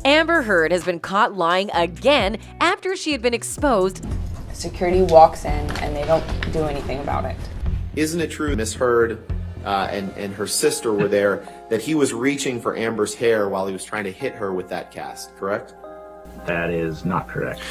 Amber Heard has been caught lying again after she had been exposed. Security walks in and they don't do anything about it. Isn't it true Miss Heard and her sister were there, that he was reaching for Amber's hair while he was trying to hit her with that cast, correct? That is not correct.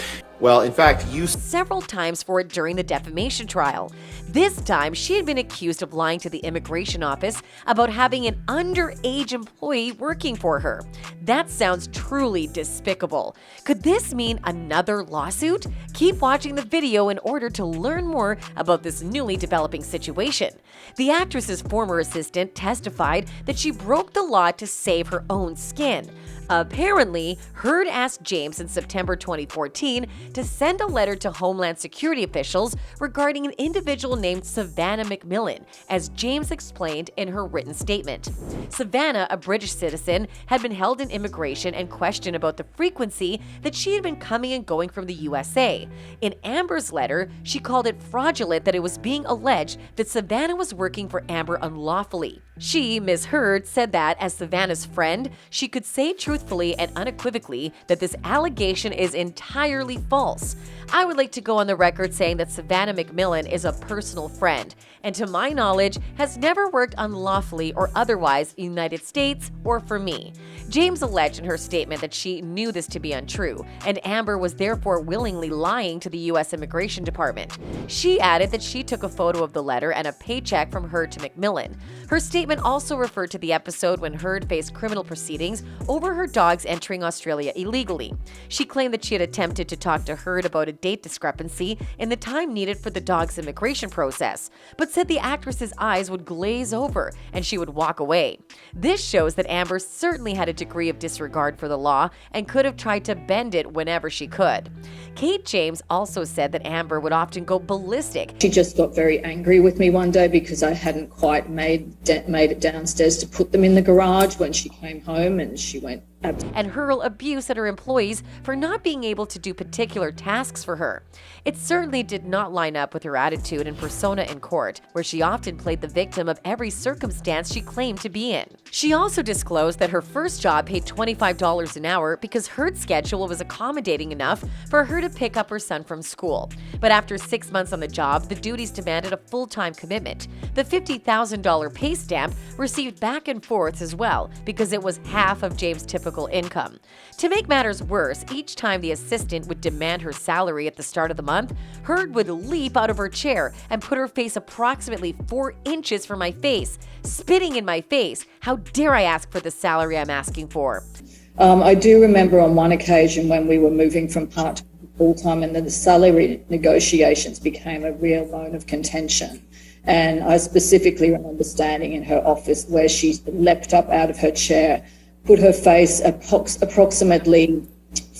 Well, in fact, you several times for it during the defamation trial. This time, she had been accused of lying to the immigration office about having an underage employee working for her. That sounds truly despicable. Could this mean another lawsuit? Keep watching the video in order to learn more about this newly developing situation. The actress's former assistant testified that she broke the law to save her own skin. Apparently, Heard asked James in September 2014 to send a letter to Homeland Security officials regarding an individual named Savannah McMillan, as James explained in her written statement. Savannah, a British citizen, had been held in immigration and questioned about the frequency that she had been coming and going from the USA. In Amber's letter, she called it fraudulent that it was being alleged that Savannah was working for Amber unlawfully. She, Ms. Heard, said that, as Savannah's friend, she could say truthfully and unequivocally that this allegation is entirely false. I would like to go on the record saying that Savannah McMillan is a personal friend, and to my knowledge, has never worked unlawfully or otherwise in the United States or for me. James alleged in her statement that she knew this to be untrue, and Amber was therefore willingly lying to the U.S. Immigration Department. She added that she took a photo of the letter and a paycheck from Heard to McMillan. Her statement also referred to the episode when Heard faced criminal proceedings over her dogs entering Australia illegally. She claimed that she had attempted to talk to Heard about a date discrepancy in the time needed for the dog's immigration process, but said the actress's eyes would glaze over and she would walk away. This shows that Amber certainly had a degree of disregard for the law and could have tried to bend it whenever she could. Kate James also said that Amber would often go ballistic. She just got very angry with me one day because I hadn't quite made it downstairs to put them in the garage when she came home, and she went and hurl abuse at her employees for not being able to do particular tasks for her. It certainly did not line up with her attitude and persona in court, where she often played the victim of every circumstance she claimed to be in. She also disclosed that her first job paid $25 an hour because Heard's schedule was accommodating enough for her to pick up her son from school. But after 6 months on the job, the duties demanded a full-time commitment. The $50,000 pay stamp received back and forths as well because it was half of James' typical income. To make matters worse, each time the assistant would demand her salary at the start of the month, Heard would leap out of her chair and put her face approximately 4 inches from my face, spitting in my face. How dare I ask for the salary I'm asking for? I do remember on one occasion when we were moving from part-time to full-time, and the salary negotiations became a real bone of contention. And I specifically remember standing in her office where she leapt up out of her chair, put her face approximately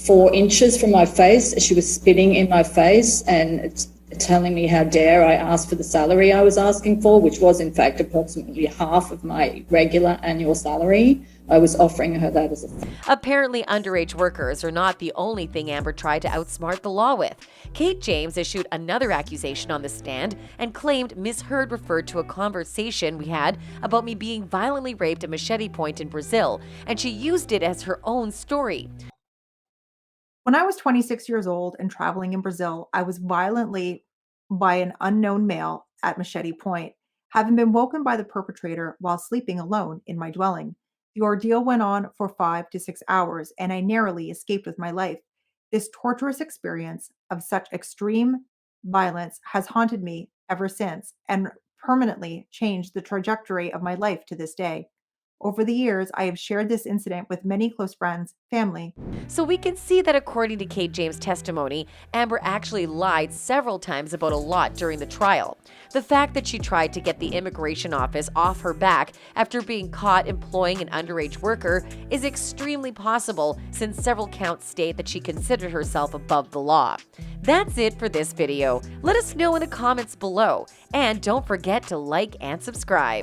4 inches from my face. She was spitting in my face and telling me how dare I ask for the salary I was asking for, which was in fact approximately half of my regular annual salary. I was offering her that as a favor. Apparently, underage workers are not the only thing Amber tried to outsmart the law with. Kate James issued another accusation on the stand and claimed Ms. Heard referred to a conversation we had about me being violently raped at Machete Point in Brazil, and she used it as her own story. When I was 26 years old and traveling in Brazil, I was violently by an unknown male at Machete Point, having been woken by the perpetrator while sleeping alone in my dwelling. The ordeal went on for 5 to 6 hours, and I narrowly escaped with my life. This torturous experience of such extreme violence has haunted me ever since and permanently changed the trajectory of my life to this day. Over the years, I have shared this incident with many close friends, family. So we can see that according to Kate James' testimony, Amber actually lied several times about a lot during the trial. The fact that she tried to get the immigration office off her back after being caught employing an underage worker is extremely possible, since several counts state that she considered herself above the law. That's it for this video. Let us know in the comments below, and don't forget to like and subscribe.